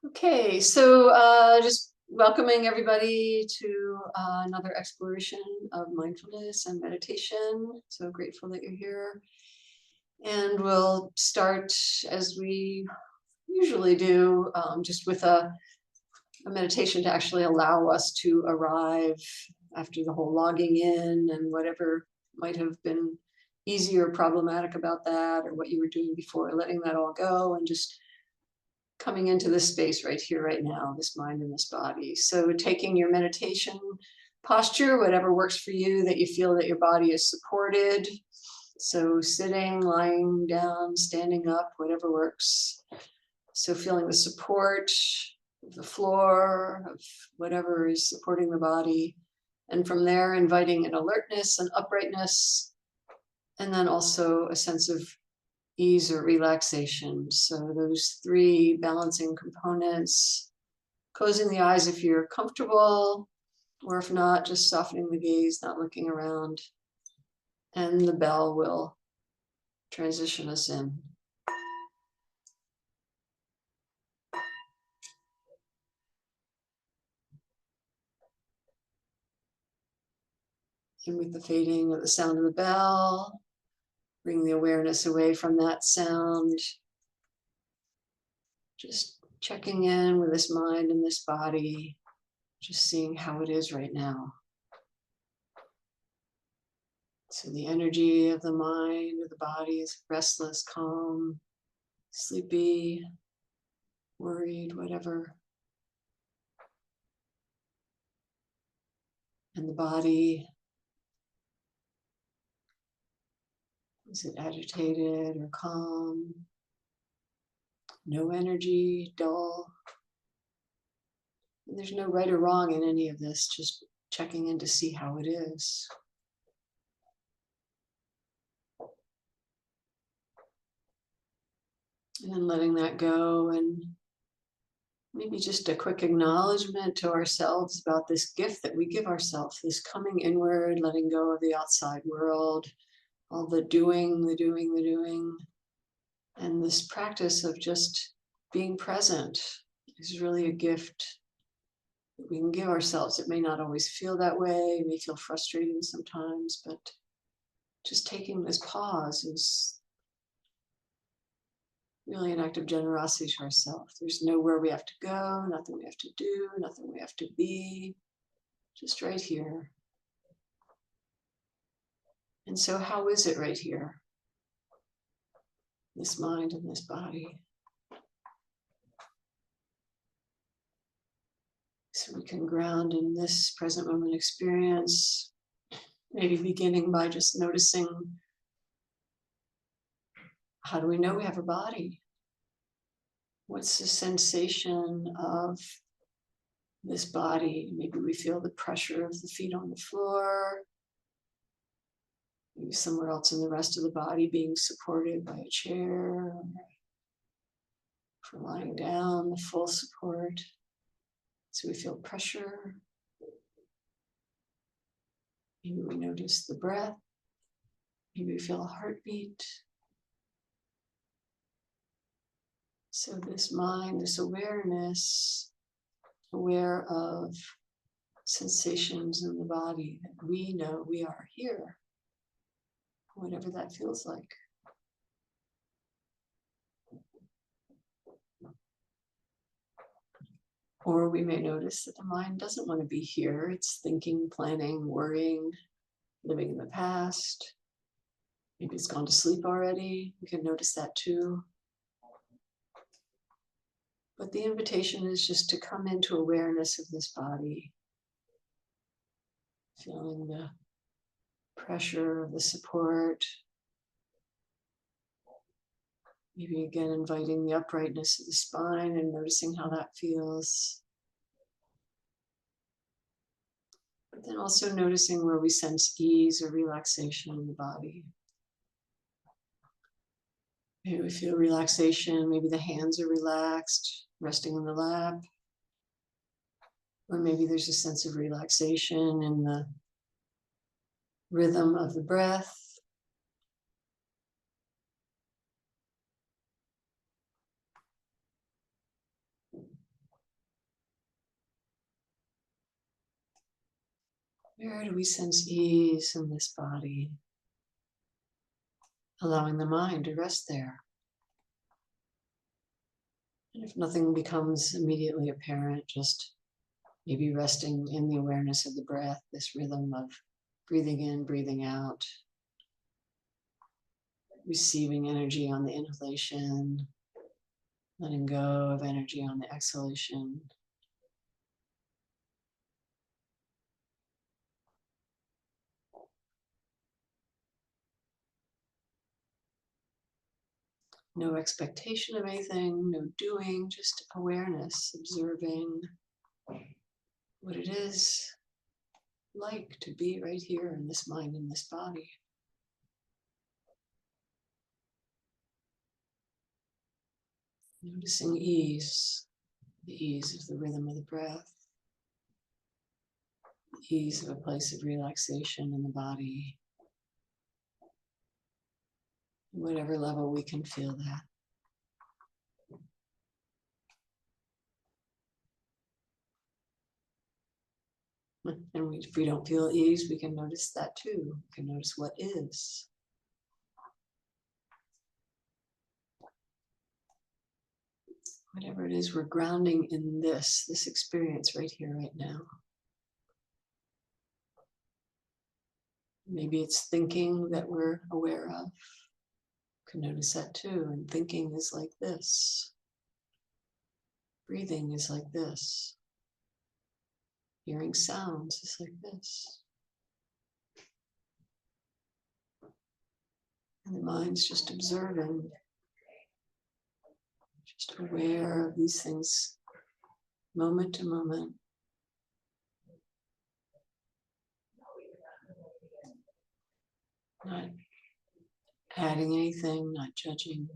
Okay, so just welcoming everybody to another exploration of mindfulness and meditation. So grateful that you're here. And we'll start as we usually do, just with a meditation to actually allow us to arrive after the whole logging in and whatever might have been easy or problematic about that, or what you were doing before, letting that all go and just coming into this space right here, right now, this mind and this body. So taking your meditation posture, whatever works for you, that you feel that your body is supported. So sitting, lying down, standing up, whatever works. So feeling the support of the floor, of whatever is supporting the body. And from there, inviting an alertness and uprightness, and then also a sense of ease or relaxation. So those three balancing components, closing the eyes if you're comfortable, or if not, just softening the gaze, not looking around. And the bell will transition us in. And with the fading of the sound of the bell, bring the awareness away from that sound. Just checking in with this mind and this body, just seeing how it is right now. So the energy of the mind or the body is restless, calm, sleepy, worried, whatever. And the body, is it agitated or calm? No energy, dull. And there's no right or wrong in any of this, just checking in to see how it is. And then letting that go, and maybe just a quick acknowledgement to ourselves about this gift that we give ourselves, this coming inward, letting go of the outside world, all the doing, and this practice of just being present is really a gift that we can give ourselves. It may not always feel that way, it may feel frustrating sometimes, but just taking this pause is really an act of generosity to ourselves. There's nowhere we have to go, nothing we have to do, nothing we have to be, just right here. And so how is it right here? This mind and this body. So we can ground in this present moment experience, maybe beginning by just noticing, how do we know we have a body? What's the sensation of this body? Maybe we feel the pressure of the feet on the floor, maybe somewhere else in the rest of the body being supported by a chair, or for lying down, the full support. So we feel pressure. Maybe we notice the breath. Maybe we feel a heartbeat. So this mind, this awareness, aware of sensations in the body, that we know we are here, whatever that feels like. Or we may notice that the mind doesn't want to be here. It's thinking, planning, worrying, living in the past. Maybe it's gone to sleep already. We can notice that too. But the invitation is just to come into awareness of this body, feeling the pressure, the support. Maybe again inviting the uprightness of the spine and noticing how that feels. But then also noticing where we sense ease or relaxation in the body. Maybe we feel relaxation, maybe the hands are relaxed, resting in the lap. Or maybe there's a sense of relaxation in the rhythm of the breath. Where do we sense ease in this body? Allowing the mind to rest there. And if nothing becomes immediately apparent, just maybe resting in the awareness of the breath, this rhythm of breathing in, breathing out, receiving energy on the inhalation, letting go of energy on the exhalation. No expectation of anything, no doing, just awareness, observing what it is like to be right here in this mind, in this body. Noticing ease, the ease of the rhythm of the breath, the ease of a place of relaxation in the body. Whatever level we can feel that. And if we don't feel ease, we can notice that too. We can notice what is. Whatever it is, we're grounding in this experience right here, right now. Maybe it's thinking that we're aware of. You can notice that too. And thinking is like this. Breathing is like this. Hearing sounds is like this. And the mind's just observing, just aware of these things moment to moment. Not adding anything, not judging.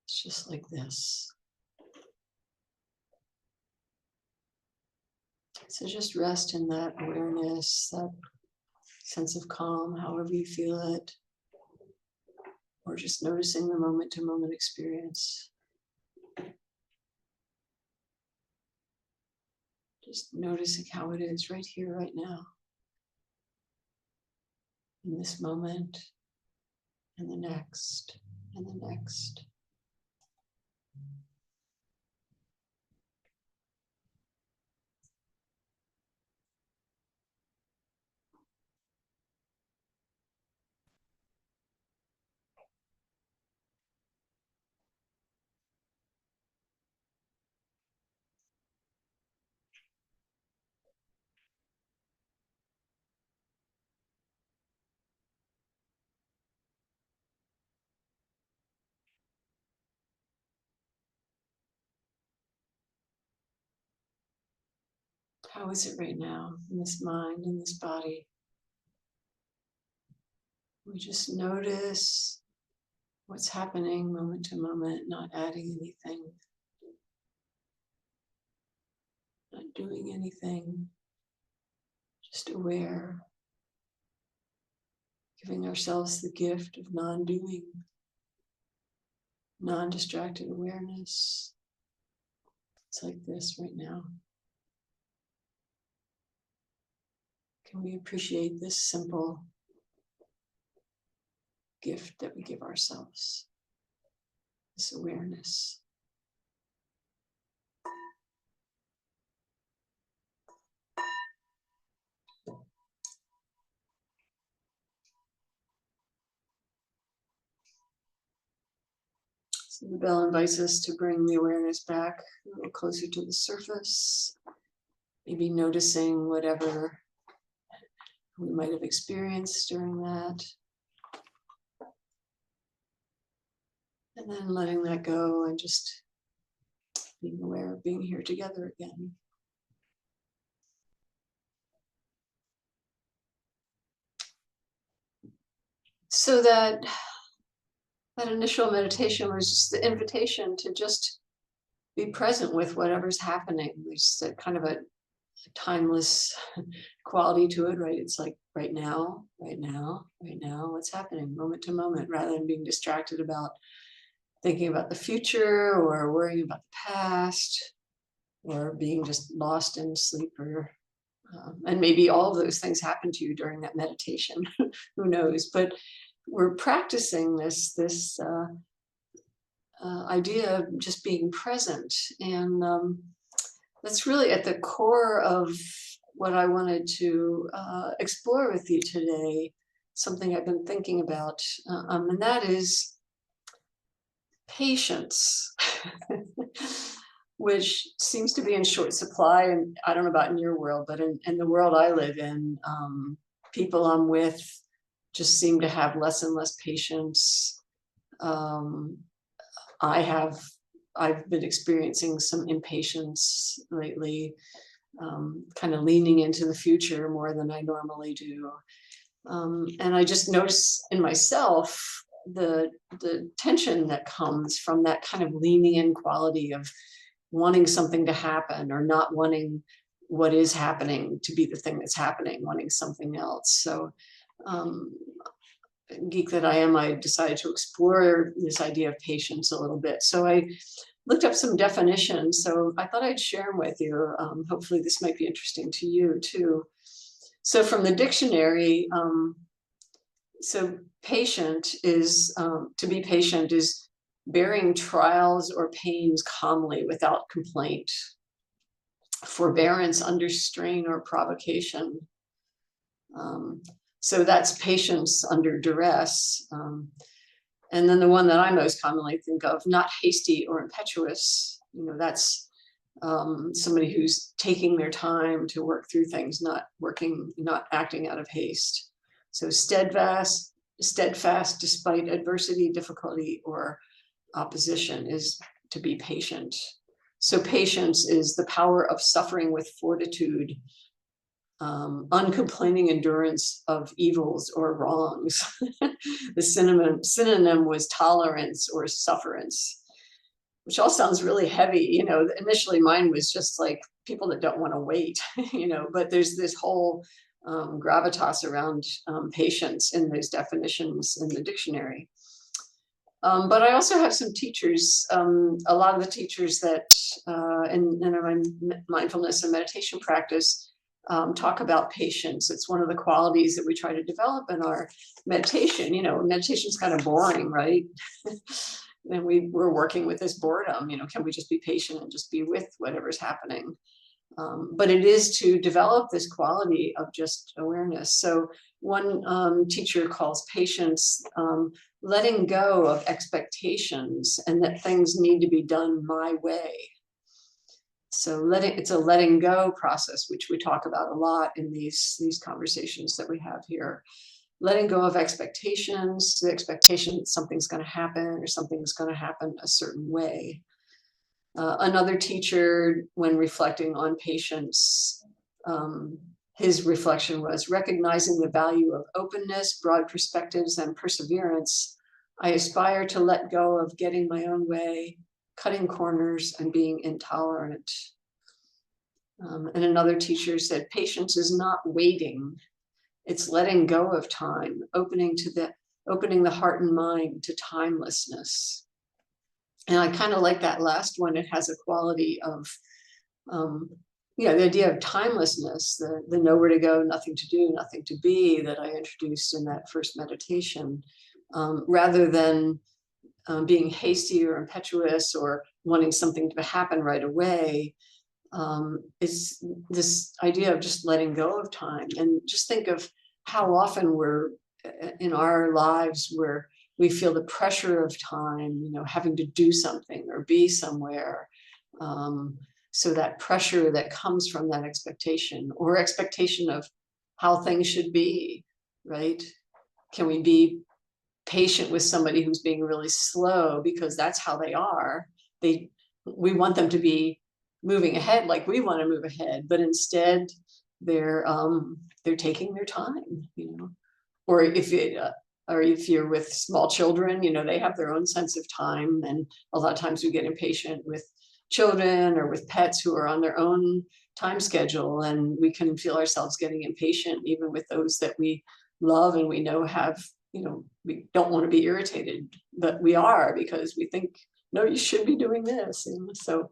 It's just like this. So just rest in that awareness, that sense of calm, however you feel it, or just noticing the moment-to-moment experience. Just noticing how it is right here, right now, in this moment, and the next, and the next. How is it right now in this mind, in this body? We just notice what's happening moment to moment, not adding anything, not doing anything, just aware, giving ourselves the gift of non-doing, non-distracted awareness. It's like this right now. Can we appreciate this simple gift that we give ourselves? This awareness. So the bell invites us to bring the awareness back a little closer to the surface. Maybe noticing whatever we might have experienced during that. And then letting that go and just being aware of being here together again. So that initial meditation was just the invitation to just be present with whatever's happening. There's a kind of a timeless quality to it, right? It's like right now, right now, right now, what's happening moment to moment, rather than being distracted about thinking about the future or worrying about the past or being just lost in sleep or And maybe all of those things happen to you during that meditation. Who knows? But we're practicing this idea of just being present, and that's really at the core of what I wanted to explore with you today. Something I've been thinking about, and that is patience. Which seems to be in short supply. And I don't know about in your world, but in the world I live in, people I'm with just seem to have less and less patience. I've been experiencing some impatience lately, kind of leaning into the future more than I normally do. And I just notice in myself the tension that comes from that kind of leaning in quality of wanting something to happen or not wanting what is happening to be the thing that's happening, wanting something else. So, geek that I am, I decided to explore this idea of patience a little bit. So I looked up some definitions. So I thought I'd share them with you. Hopefully this might be interesting to you too. So from the dictionary, so patient is, to be patient is bearing trials or pains calmly without complaint, forbearance under strain or provocation. So that's patience under duress. And then the one that I most commonly think of, not hasty or impetuous, that's somebody who's taking their time to work through things, not acting out of haste. So steadfast despite adversity, difficulty, or opposition is to be patient. So patience is the power of suffering with fortitude, uncomplaining endurance of evils or wrongs. The synonym was tolerance or sufferance, which all sounds really heavy. Initially mine was just like people that don't want to wait, but there's this whole gravitas around patience in those definitions in the dictionary. But I also have some teachers, a lot of the teachers that in my mindfulness and meditation practice talk about patience. It's one of the qualities that we try to develop in our meditation. Meditation is kind of boring, right? And we're working with this boredom. Can we just be patient and just be with whatever's happening? But it is to develop this quality of just awareness. So one teacher calls patience letting go of expectations and that things need to be done my way. So it's a letting go process, which we talk about a lot in these conversations that we have here. Letting go of expectations, the expectation that something's going to happen or something's going to happen a certain way. Another teacher, when reflecting on patience, his reflection was recognizing the value of openness, broad perspectives, and perseverance. I aspire to let go of getting my own way, cutting corners, and being intolerant. And another teacher said, patience is not waiting. It's letting go of time, opening the heart and mind to timelessness. And I kind of like that last one. It has a quality of, the idea of timelessness, the nowhere to go, nothing to do, nothing to be that I introduced in that first meditation, rather than being hasty or impetuous or wanting something to happen right away. It's this idea of just letting go of time. And just think of how often we're in our lives where we feel the pressure of time, having to do something or be somewhere. So that pressure that comes from that expectation or expectation of how things should be, right? Can we be patient with somebody who's being really slow because that's how they are? We want them to be moving ahead like we want to move ahead, but instead they're taking their time, Or if you're with small children, they have their own sense of time, and a lot of times we get impatient with children or with pets who are on their own time schedule, and we can feel ourselves getting impatient even with those that we love and we know have, we don't want to be irritated, but we are because we think, no, you should be doing this. So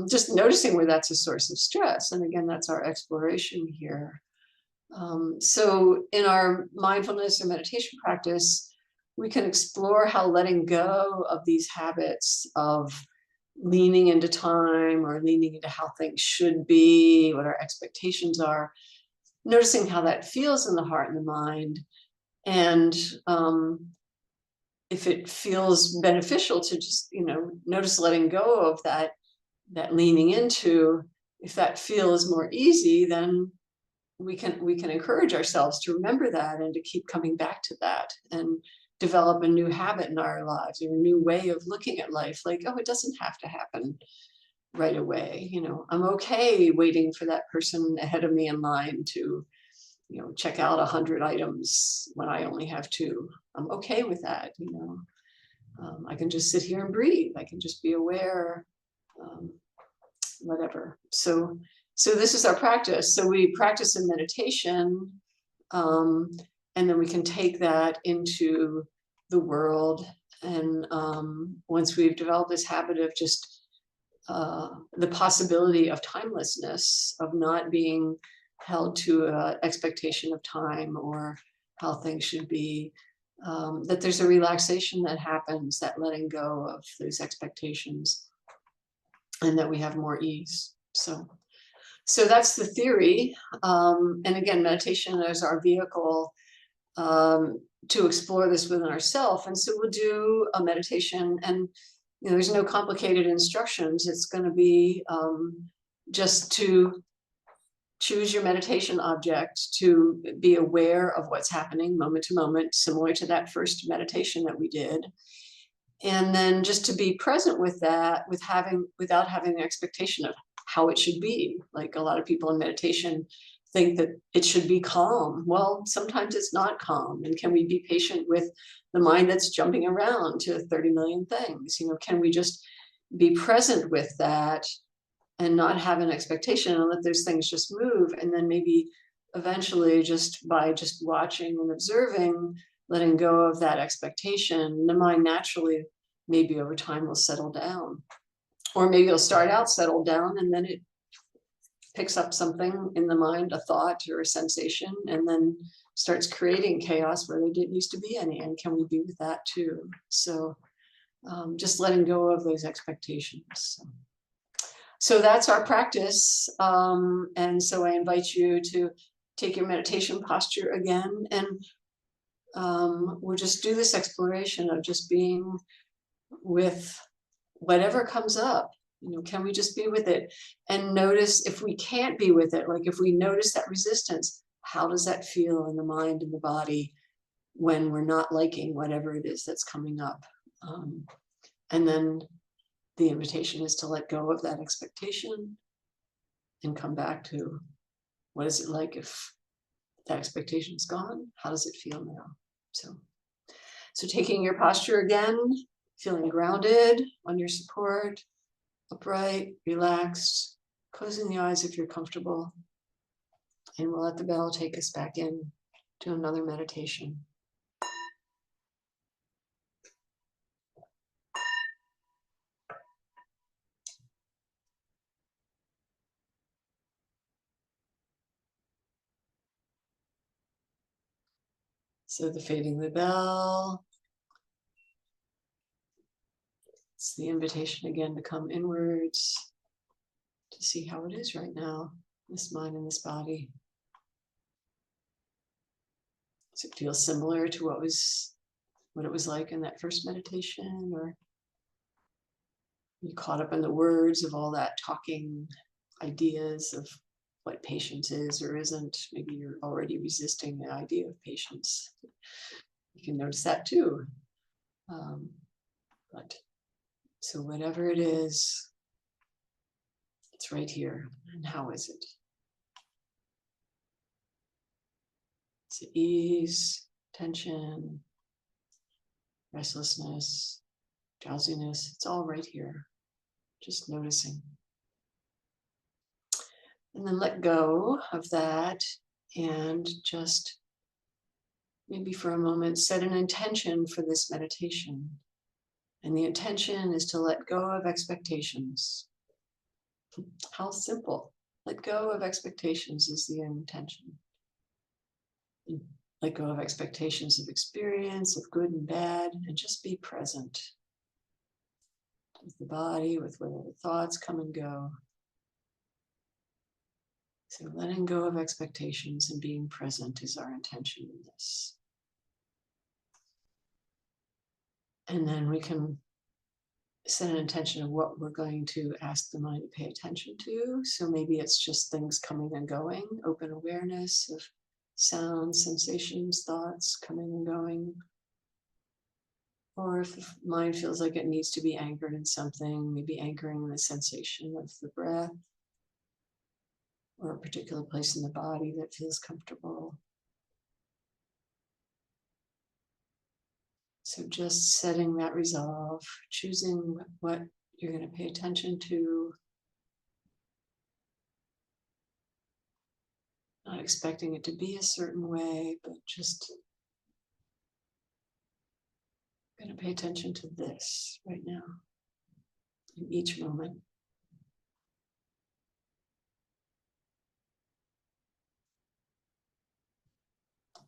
just noticing where that's a source of stress. And again, that's our exploration here. So in our mindfulness or meditation practice, we can explore how letting go of these habits of leaning into time or leaning into how things should be, what our expectations are, noticing how that feels in the heart and the mind. And if it feels beneficial to just, notice letting go of that leaning into, if that feels more easy, then we can encourage ourselves to remember that and to keep coming back to that and develop a new habit in our lives or a new way of looking at life. Like, oh, it doesn't have to happen right away. I'm okay waiting for that person ahead of me in line to, check out 100 items when I only have two. I'm okay with that. I can just sit here and breathe. I can just be aware, whatever. So this is our practice. So we practice in meditation, and then we can take that into the world. And once we've developed this habit of just the possibility of timelessness, of not being held to an expectation of time or how things should be, that there's a relaxation that happens, that letting go of those expectations, and that we have more ease. So that's the theory. And again, meditation is our vehicle to explore this within ourselves. And so we'll do a meditation, and there's no complicated instructions. It's going to be just to choose your meditation object, to be aware of what's happening moment to moment, similar to that first meditation that we did. And then just to be present with that, without having the expectation of how it should be. Like a lot of people in meditation think that it should be calm. Well, sometimes it's not calm. And can we be patient with the mind that's jumping around to 30 million things? Can we just be present with that and not have an expectation and let those things just move? And then maybe eventually, just by just watching and observing, letting go of that expectation, the mind naturally, maybe over time, will settle down. Or maybe it'll start out settled down, and then it picks up something in the mind, a thought or a sensation, and then starts creating chaos where there didn't used to be any. And can we be with that too? So just letting go of those expectations. So that's our practice. And so I invite you to take your meditation posture again, and we'll just do this exploration of just being with whatever comes up. Can we just be with it and notice if we can't be with it? Like if we notice that resistance, how does that feel in the mind and the body when we're not liking whatever it is that's coming up? And then the invitation is to let go of that expectation and come back to, what is it like if that expectation is gone? How does it feel now? So taking your posture again, feeling grounded on your support, upright, relaxed, closing the eyes if you're comfortable. And we'll let the bell take us back in to another meditation. So the fading of the bell, it's the invitation again to come inwards, to see how it is right now, this mind and this body. Does it feel similar to what it was like in that first meditation, or you caught up in the words of all that talking, ideas of what patience is or isn't? Maybe you're already resisting the idea of patience. You can notice that too. But so whatever it is, it's right here. And how is it? Is it ease, tension, restlessness, drowsiness? It's all right here. Just noticing. And then let go of that and just maybe for a moment set an intention for this meditation. And the intention is to let go of expectations. How simple. Let go of expectations is the intention. Let go of expectations of experience, of good and bad, and just be present with the body, with whatever thoughts come and go. So letting go of expectations and being present is our intention in this. And then we can set an intention of what we're going to ask the mind to pay attention to. So maybe it's just things coming and going, open awareness of sounds, sensations, thoughts coming and going. Or if the mind feels like it needs to be anchored in something, maybe anchoring the sensation of the breath or a particular place in the body that feels comfortable. So just setting that resolve, choosing what you're going to pay attention to, not expecting it to be a certain way, but just going to pay attention to this right now, in each moment.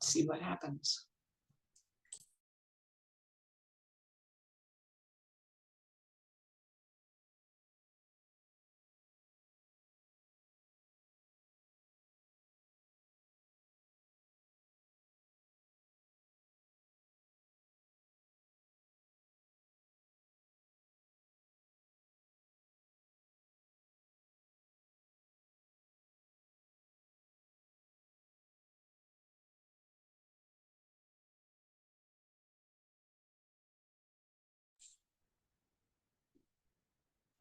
See what happens.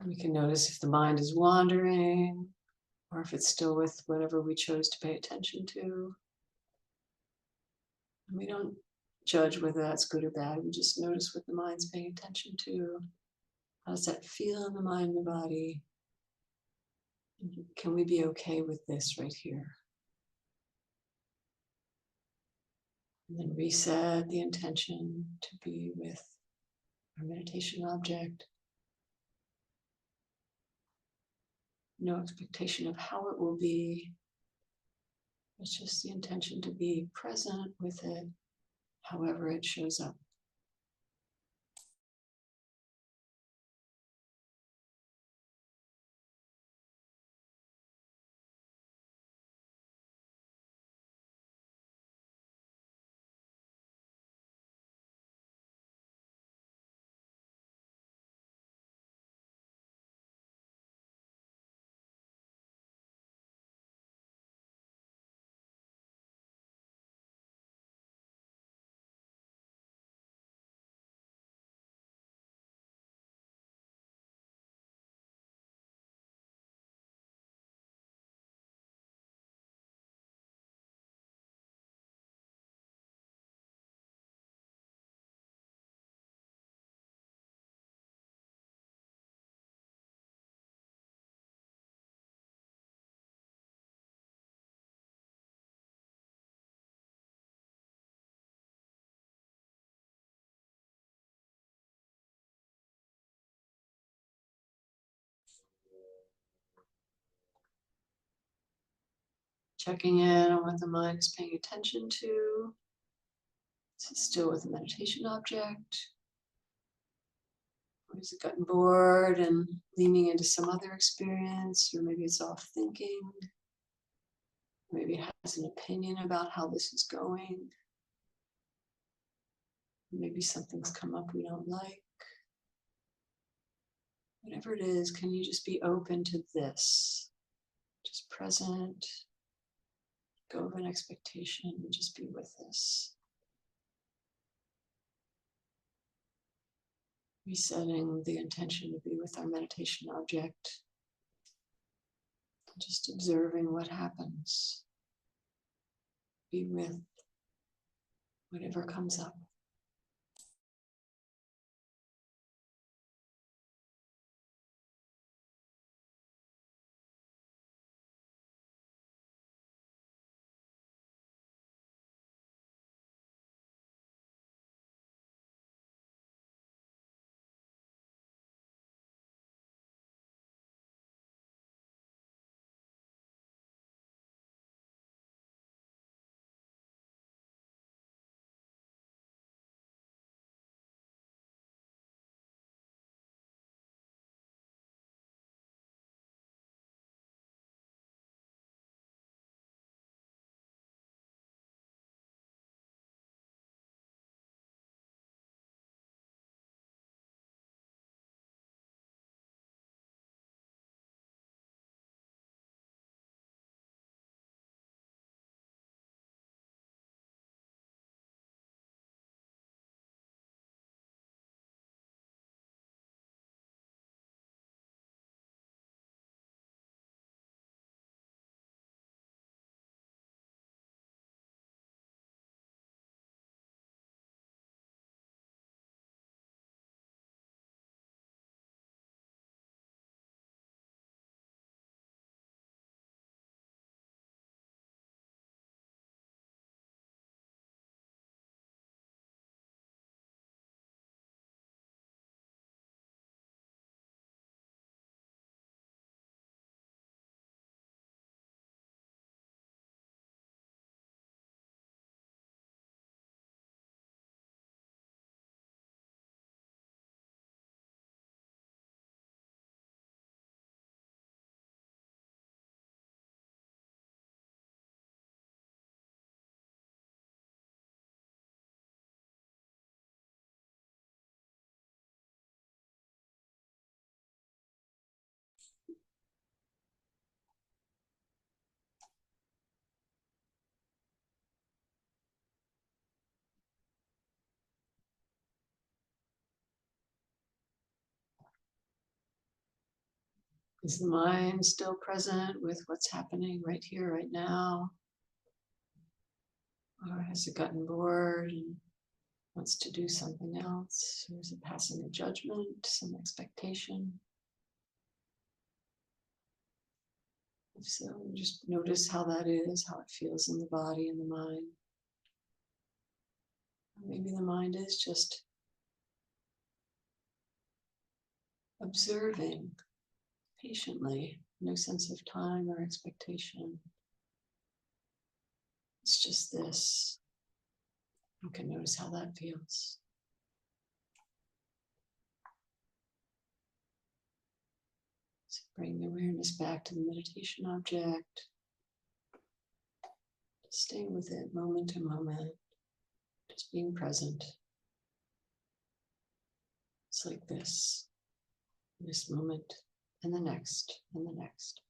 And we can notice if the mind is wandering or if it's still with whatever we chose to pay attention to. And we don't judge whether that's good or bad. We just notice what the mind's paying attention to. How does that feel in the mind and the body? And can we be okay with this right here? And then reset the intention to be with our meditation object. No expectation of how it will be. It's just the intention to be present with it, however it shows up. Checking in on what the mind is paying attention to. Is it still with the meditation object? Or is it gotten bored and leaning into some other experience? Or maybe it's off thinking. Maybe it has an opinion about how this is going. Maybe something's come up we don't like. Whatever it is, can you just be open to this? Just present, go of an expectation, and just be with this. Resetting the intention to be with our meditation object. Just observing what happens. Be with whatever comes up. Is the mind still present with what's happening right here, right now? Or has it gotten bored and wants to do something else? Or is it passing a judgment, some expectation? If so, just notice how that is, how it feels in the body and the mind. Maybe the mind is just observing patiently, no sense of time or expectation. It's just this. You can notice how that feels. So bring the awareness back to the meditation object. Staying with it moment to moment, just being present. It's like this moment, and the next, and the next.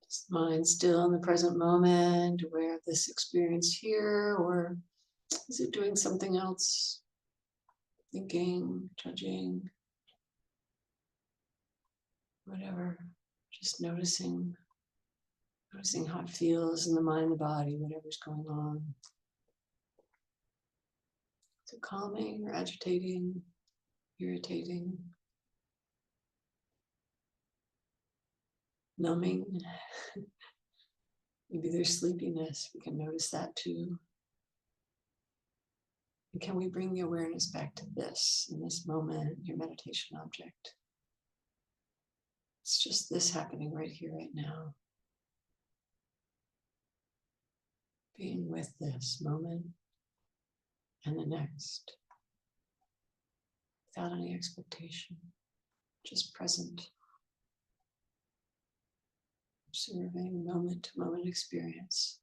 Is the mind still in the present moment, aware of this experience here, or is it doing something else? Thinking, judging, whatever. Just noticing how it feels in the mind and the body, whatever's going on. Is it calming or agitating, irritating, numbing? Maybe there's sleepiness. We can notice that too. And can we bring the awareness back to this, in this moment, your meditation object? It's just this happening right here, right now. Being with this moment and the next, without any expectation, just present, observing moment to moment experience.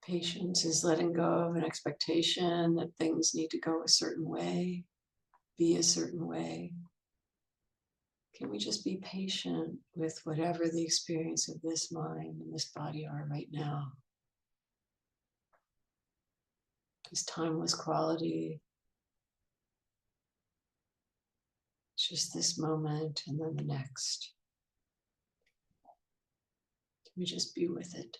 Patience is letting go of an expectation that things need to go a certain way, be a certain way. Can we just be patient with whatever the experience of this mind and this body are right now? This timeless quality, just this moment and then the next. Can we just be with it?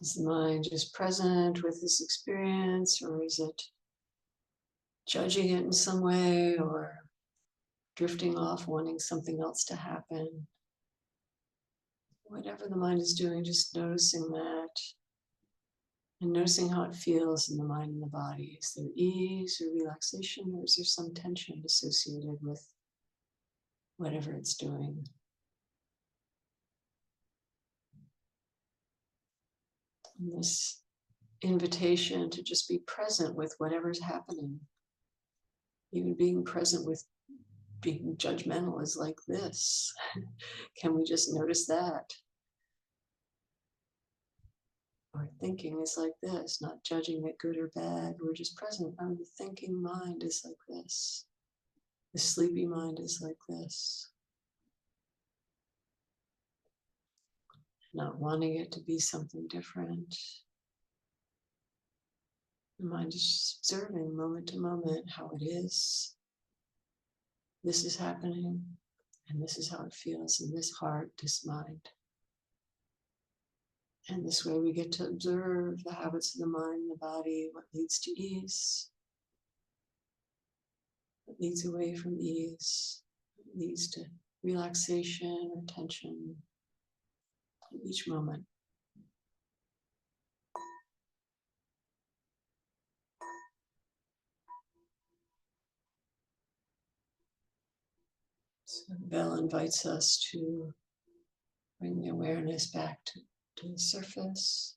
Is the mind just present with this experience, or is it judging it in some way, or drifting off, wanting something else to happen? Whatever the mind is doing, just noticing that and noticing how it feels in the mind and the body. Is there ease or relaxation, or is there some tension associated with whatever it's doing? And this invitation to just be present with whatever's happening, even being present with being judgmental is like this. Can we just notice that? Or thinking is like this, not judging it good or bad. We're just present. Oh, the thinking mind is like this. The sleepy mind is like this. Not wanting it to be something different. The mind is just observing moment to moment how it is. This is happening, and this is how it feels in this heart, this mind. And this way we get to observe the habits of the mind and the body, what leads to ease, what leads away from ease, what leads to relaxation or tension in each moment. So the bell invites us to bring the awareness back to the surface.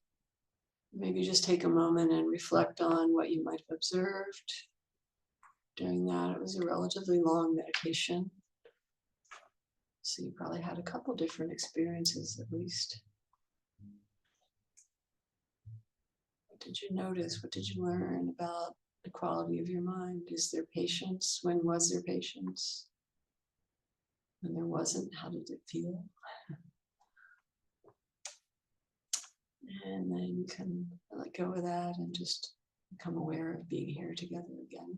Maybe just take a moment and reflect on what you might have observed during that. It was a relatively long meditation, so you probably had a couple different experiences at least. What did you notice? What did you learn about the quality of your mind? Is there patience? When was there patience? When there wasn't, how did it feel? And then you can let go of that and just become aware of being here together again.